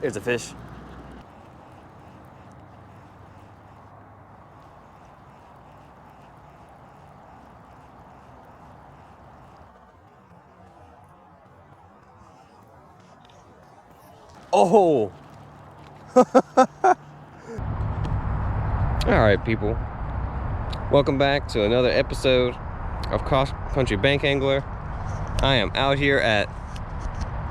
There's a fish. Oh! Alright, people. Welcome back to another episode of Cross Country Bank Angler. I am out here at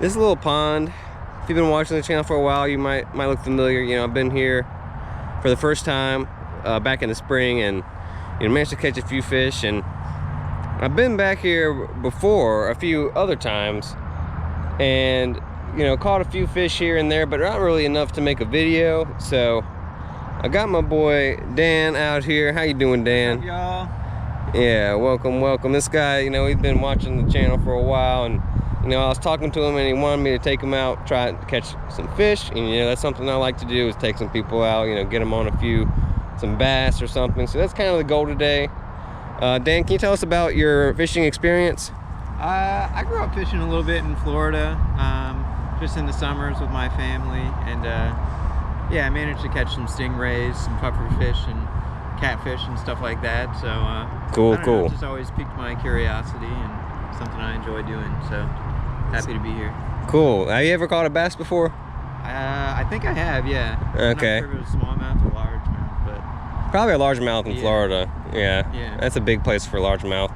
this little pond. If you've been watching the channel for a while, you might look familiar. You know, I've been here for the first time back in the spring, and managed to catch a few fish. And I've been back here before a few other times, and caught a few fish here and there, but not really enough to make a video. So I got my boy Dan out here. How you doing, Dan? What's up, y'all? Yeah, welcome. This guy, he's been watching the channel for a while, and I was talking to him, and he wanted me to take him out, try to catch some fish. And that's something I like to do, is take some people out, get them on some bass or something. So that's kind of the goal today. Dan, can you tell us about your fishing experience? I grew up fishing a little bit in Florida, just in the summers with my family, and yeah, I managed to catch some stingrays, some puffer fish, and catfish and stuff like that. So cool. It just always piqued my curiosity and something I enjoy doing. So happy to be here. Cool. Have you ever caught a bass before? I think I have, yeah. Okay. I'm not sure if it was smallmouth or largemouth, but probably a largemouth in Florida. Yeah. That's a big place for largemouth.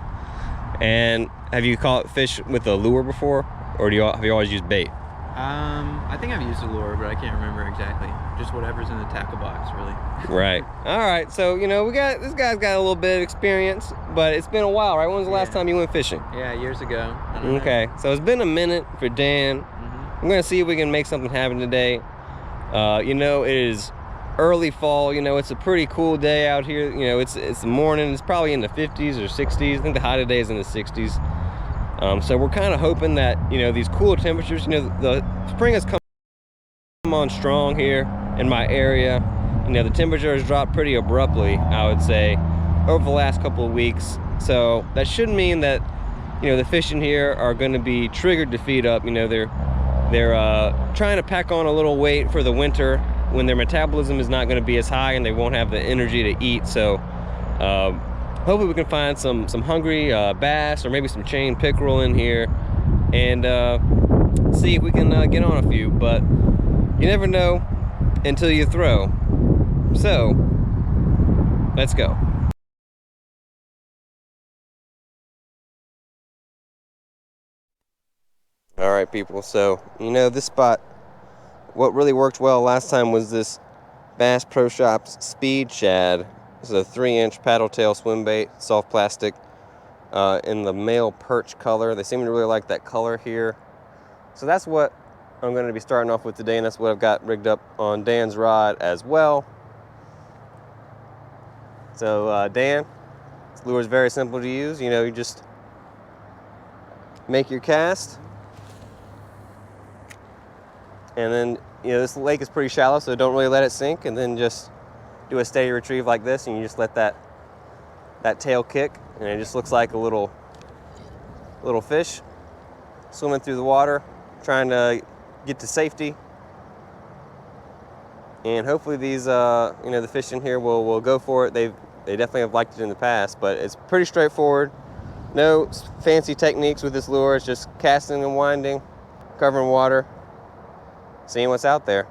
And have you caught fish with a lure before, or have you always used bait? I think I've used a lure, but I can't remember exactly. Just whatever's in the tackle box, really. Right. All right. So this guy's got a little bit of experience, but it's been a while, right? When was the last time you went fishing? Yeah, years ago. Okay. So it's been a minute for Dan. I'm gonna see if we can make something happen today. It is early fall. It's a pretty cool day out here. It's the morning. It's probably in the 50s or 60s. I think the high today is in the 60s. So we're kind of hoping that these cool temperatures. The spring has come on strong here in my area. The temperature has dropped pretty abruptly, I would say, over the last couple of weeks. So that should mean that the fish in here are going to be triggered to feed up. They're trying to pack on a little weight for the winter, when their metabolism is not going to be as high and they won't have the energy to eat. So hopefully we can find some hungry bass, or maybe some chain pickerel in here, and see if we can get on a few. But you never know until you throw. So let's go. All right, people. So this spot, what really worked well last time was this Bass Pro Shops Speed Shad. This is a 3-inch paddle tail swim bait, soft plastic, in the male perch color. They seem to really like that color here. So that's what I'm going to be starting off with today, and that's what I've got rigged up on Dan's rod as well. So Dan, this lure is very simple to use. You just make your cast, and then this lake is pretty shallow, so don't really let it sink, and then just do a steady retrieve like this, and you just let that tail kick, and it just looks like a little fish swimming through the water, trying to get to safety. And hopefully these the fish in here will go for it. They definitely have liked it in the past, but it's pretty straightforward. No fancy techniques with this lure. It's just casting and winding, covering water, seeing what's out there.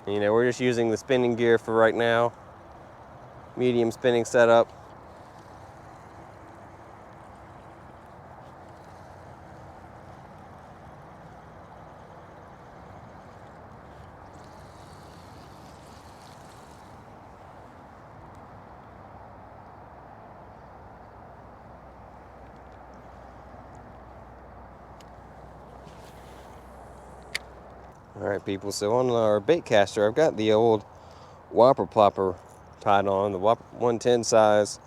We're just using the spinning gear for right now. Medium spinning setup. Alright, people, so on our bait caster, I've got the old Whopper Plopper tied on, the Whopper 110 size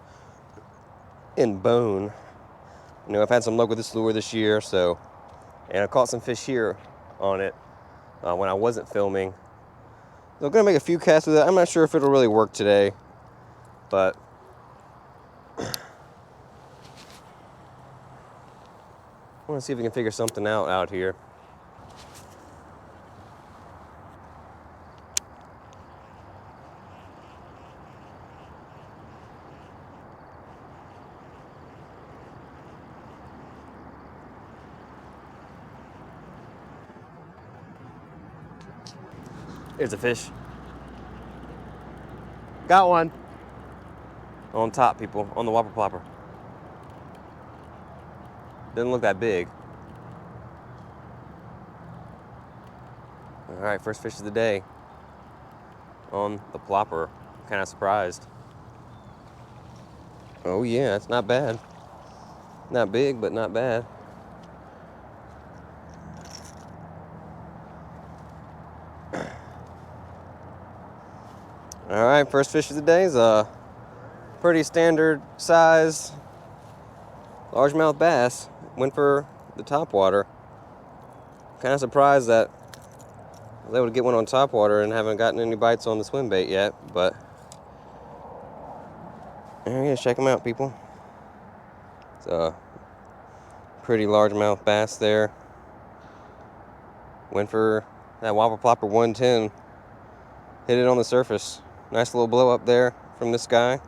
in bone. I've had some luck with this lure this year, and I caught some fish here on it when I wasn't filming. So I'm gonna make a few casts with it. I'm not sure if it'll really work today, but I want to see if we can figure something out here. Here's a fish. Got one. On top, people, on the Whopper Plopper. Doesn't look that big. All right, first fish of the day on the Plopper. Kind of surprised. Oh yeah, it's not bad. Not big, but not bad. All right, first fish of the day is a pretty standard size largemouth bass. Went for the topwater. Kind of surprised that I was able to get one on topwater and haven't gotten any bites on the swim bait yet, but there you go, check them out, people. It's a pretty largemouth bass there. Went for that Whopper Plopper 110. Hit it on the surface. Nice little blow up there from this guy.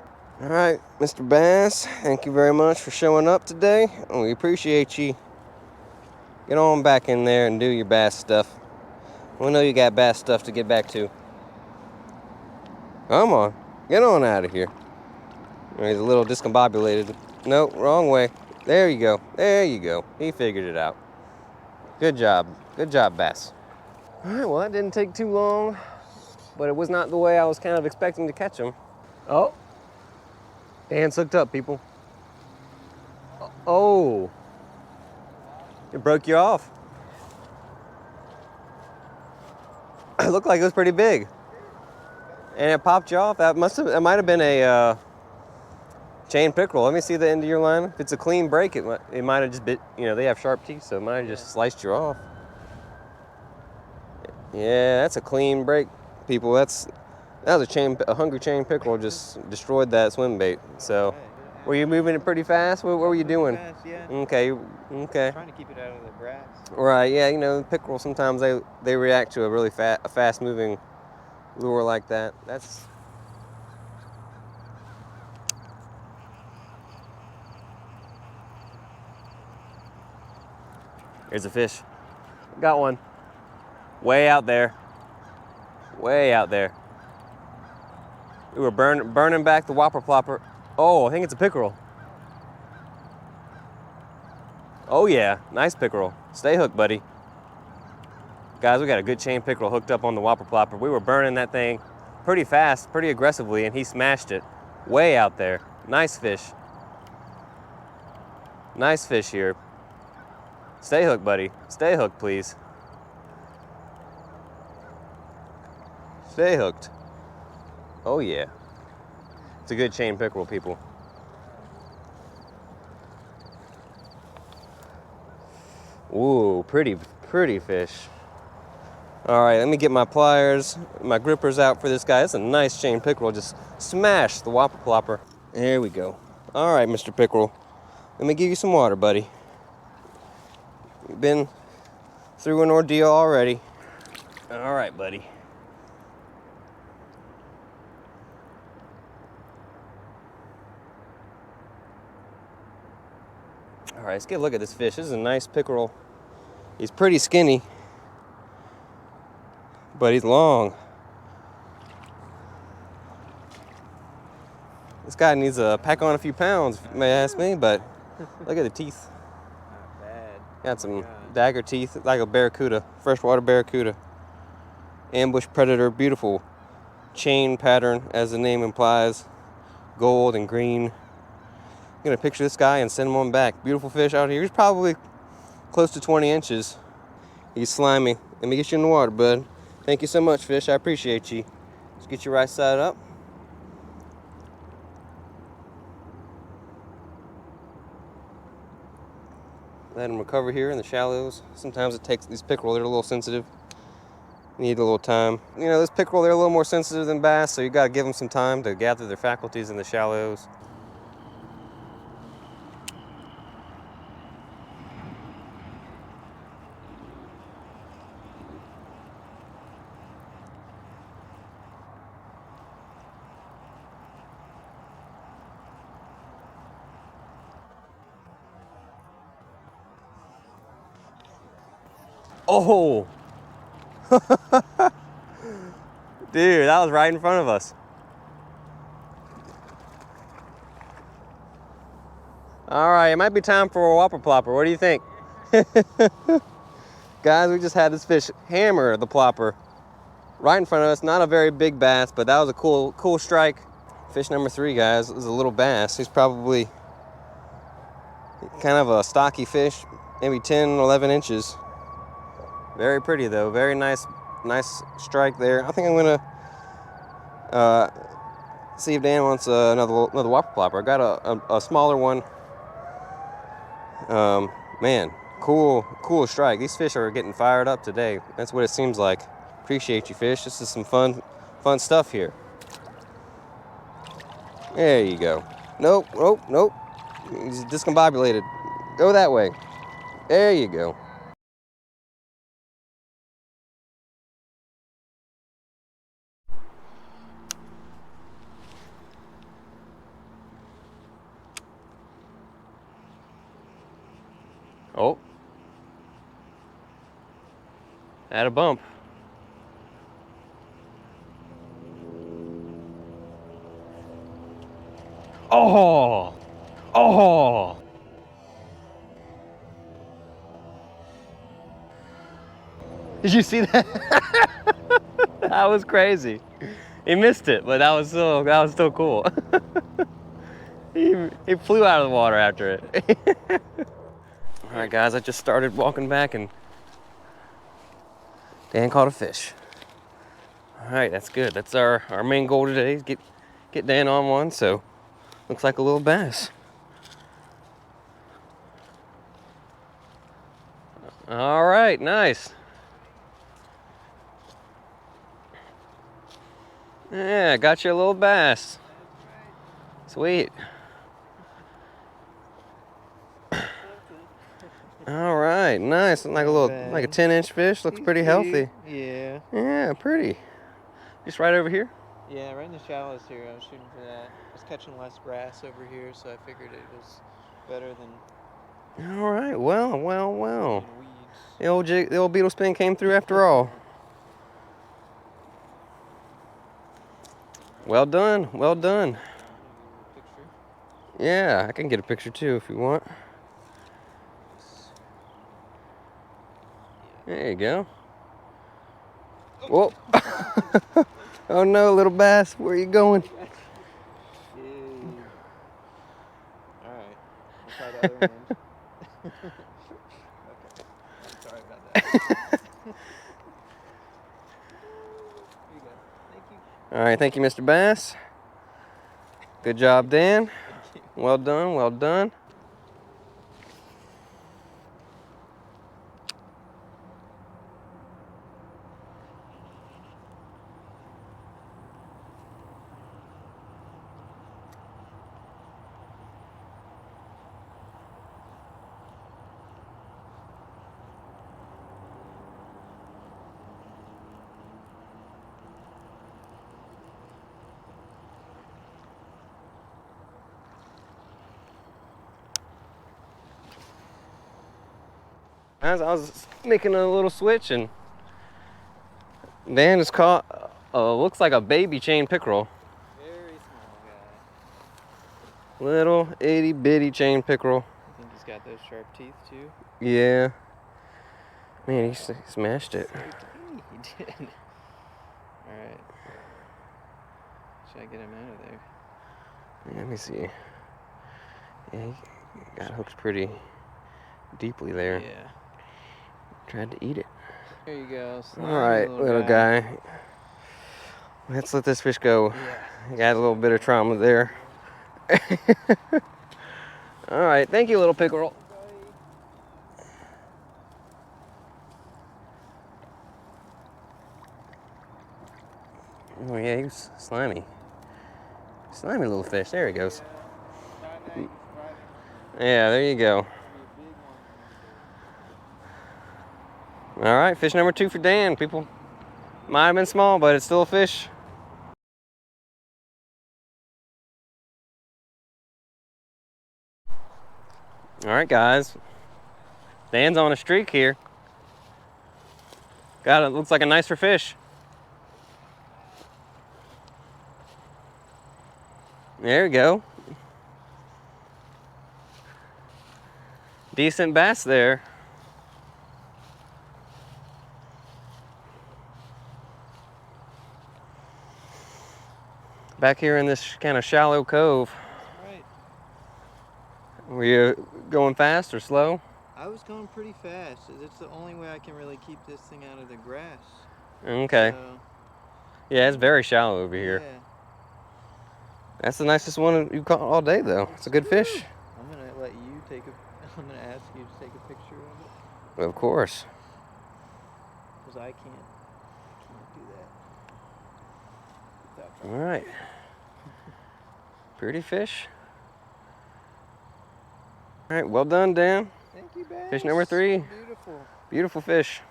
All right, Mr. Bass, thank you very much for showing up today. We appreciate you. Get on back in there and do your bass stuff. We know you got bass stuff to get back to. Come on, get on out of here. He's a little discombobulated. Nope, wrong way. There you go. There you go. He figured it out. Good job. Good job, Bass. All right, well, that didn't take too long, but it was not the way I was kind of expecting to catch him. Oh, Dan's hooked up, people. Oh, it broke you off. It looked like it was pretty big, and it popped you off. That might have been a chain pickerel. Let me see the end of your line. If it's a clean break, it might have just bit. You know, they have sharp teeth, so it might have just sliced you off. Yeah, that's a clean break, people. That was a hungry chain pickerel just destroyed that swim bait. So, were you moving it pretty fast? What were you doing? Fast, yeah. Okay. Trying to keep it out of the grass. Right. Yeah. You know, pickerel sometimes they react to a really fast moving lure like that. That's. Here's a fish. Got one. Way out there. Way out there. We were burning back the Whopper Plopper. Oh, I think it's a pickerel. Oh yeah, nice pickerel. Stay hooked, buddy. Guys, we got a good chain pickerel hooked up on the Whopper Plopper. We were burning that thing pretty fast, pretty aggressively, and he smashed it way out there. Nice fish. Nice fish here. Stay hooked, buddy. Stay hooked, please. Stay hooked. Oh yeah. It's a good chain pickerel, people. Ooh, pretty fish. All right, let me get my pliers, my grippers out for this guy. It's a nice chain pickerel. Just smashed the Whopper Plopper. There we go. All right, Mr. Pickerel. Let me give you some water, buddy. You've been through an ordeal already. All right, buddy. All right, let's get a look at this fish. This is a nice pickerel. He's pretty skinny, but he's long. This guy needs to pack on a few pounds, if you may ask me, but look at the teeth. Not bad. Got some dagger teeth, like a barracuda, freshwater barracuda. Ambush predator, beautiful chain pattern, as the name implies. Gold and green. I'm gonna picture this guy and send him on back. Beautiful fish out here. He's probably close to 20 inches. He's slimy. Let me get you in the water, bud. Thank you so much, fish. I appreciate you. Let's get you right side up. Let him recover here in the shallows. Sometimes it takes these pickerel, they're a little sensitive. Need a little time. You know, this pickerel, they're a little more sensitive than bass, so you got to give them some time to gather their faculties in the shallows. Oh! Dude, that was right in front of us. All right, it might be time for a Whopper Plopper. What do you think? Guys, we just had this fish hammer the Plopper right in front of us. Not a very big bass, but that was a cool strike. Fish number 3, guys, is a little bass. He's probably kind of a stocky fish, maybe 10, 11 inches. Very pretty though, very nice strike there. I think I'm gonna see if Dan wants another Whopper Plopper. I got a smaller one. Man, cool strike. These fish are getting fired up today. That's what it seems like. Appreciate you, fish. This is some fun stuff here. There you go. Nope. He's discombobulated. Go that way. There you go. Oh. Had a bump. Oh! Oh! Did you see that? That was crazy. He missed it, but that was still cool. He flew out of the water after it. All right, guys, I just started walking back and Dan caught a fish. All right, that's good. That's our main goal today is get Dan on one, so looks like a little bass. All right, nice. Yeah, got you a little bass. Sweet. All right, nice. Like a 10-inch fish. Looks pretty healthy. Yeah. Yeah, pretty. Just right over here? Yeah, right in the shallows here. I was shooting for that. I was catching less grass over here, so I figured it was better than. All right. Well. Weeds. The old beetle spin came through after all. Well done. Well done. Yeah, I can get a picture too if you want. There you go. Whoa. Oh no, little bass, where are you going? All right, we'll try the other end. Okay, I'm sorry about that. Here you go. Thank you. All right, thank you, Mr. Bass. Good job, Dan. Well done, well done. As I was making a little switch, and Dan just caught, looks like a baby chain pickerel. Very small guy. Little itty bitty chain pickerel. I think he's got those sharp teeth too. Yeah. Man, he smashed it. He did. All right. Should I get him out of there? Let me see. Yeah, he got hooked pretty deeply there. Yeah. Tried to eat it. There you go. All right, little guy. Let's let this fish go. Yeah. Got a little bit of trauma there. All right, thank you, little pickerel. Oh yeah, he's slimy. Slimy little fish. There he goes. Yeah, there you go. All right, fish number 2 for Dan, people. Might have been small, but it's still a fish. All right, guys. Dan's on a streak here. Got it. Looks like a nicer fish. There we go. Decent bass there. Back here in this kind of shallow cove. Right. Were you going fast or slow? I was going pretty fast. It's the only way I can really keep this thing out of the grass. Okay. So, Yeah, it's very shallow over here. yeah. That's the nicest one you've caught all day, though. It's a good fish. I'm gonna let you take a. I'm gonna ask you to take a picture of it. Of course. Because I can't do that. All right. Pretty fish. All right, well done, Dan. Thank you, bass. Fish number 3. Beautiful. Beautiful fish.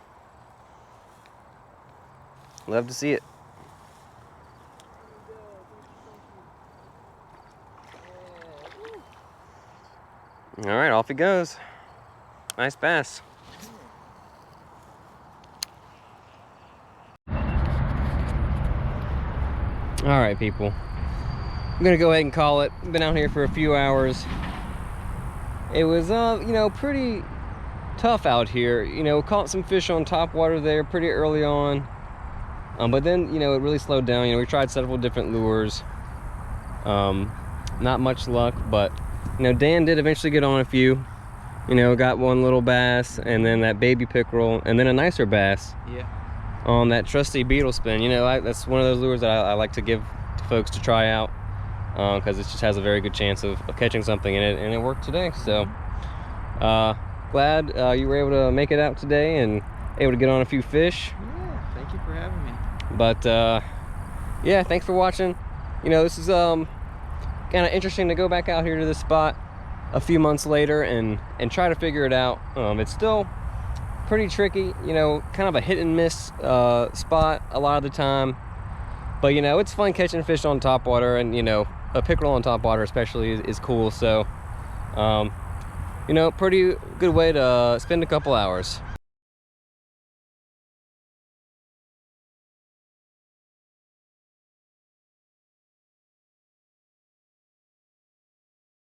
Love to see it. All right, off he goes. Nice bass. All right, people. I'm gonna go ahead and call it. Been out here for a few hours. It was, you know, pretty tough out here. You know, caught some fish on top water there pretty early on. But then, you know, it really slowed down. You know, we tried several different lures. Not much luck, but, you know, Dan did eventually get on a few. You know, got one little bass, and then that baby pickerel, and then a nicer bass. Yeah. On that trusty Beetle spin. You know, that's one of those lures that I like to give to folks to try out, because it just has a very good chance of catching something in it, and it worked today. So glad you were able to make it out today and able to get on a few fish. Yeah, thank you for having me. But yeah, thanks for watching. You know, this is kind of interesting to go back out here to this spot a few months later and try to figure it out. It's still pretty tricky, you know, kind of a hit and miss spot a lot of the time, but you know, it's fun catching fish on top water, and you know, a pickerel on top water especially is cool. So you know, pretty good way to spend a couple hours.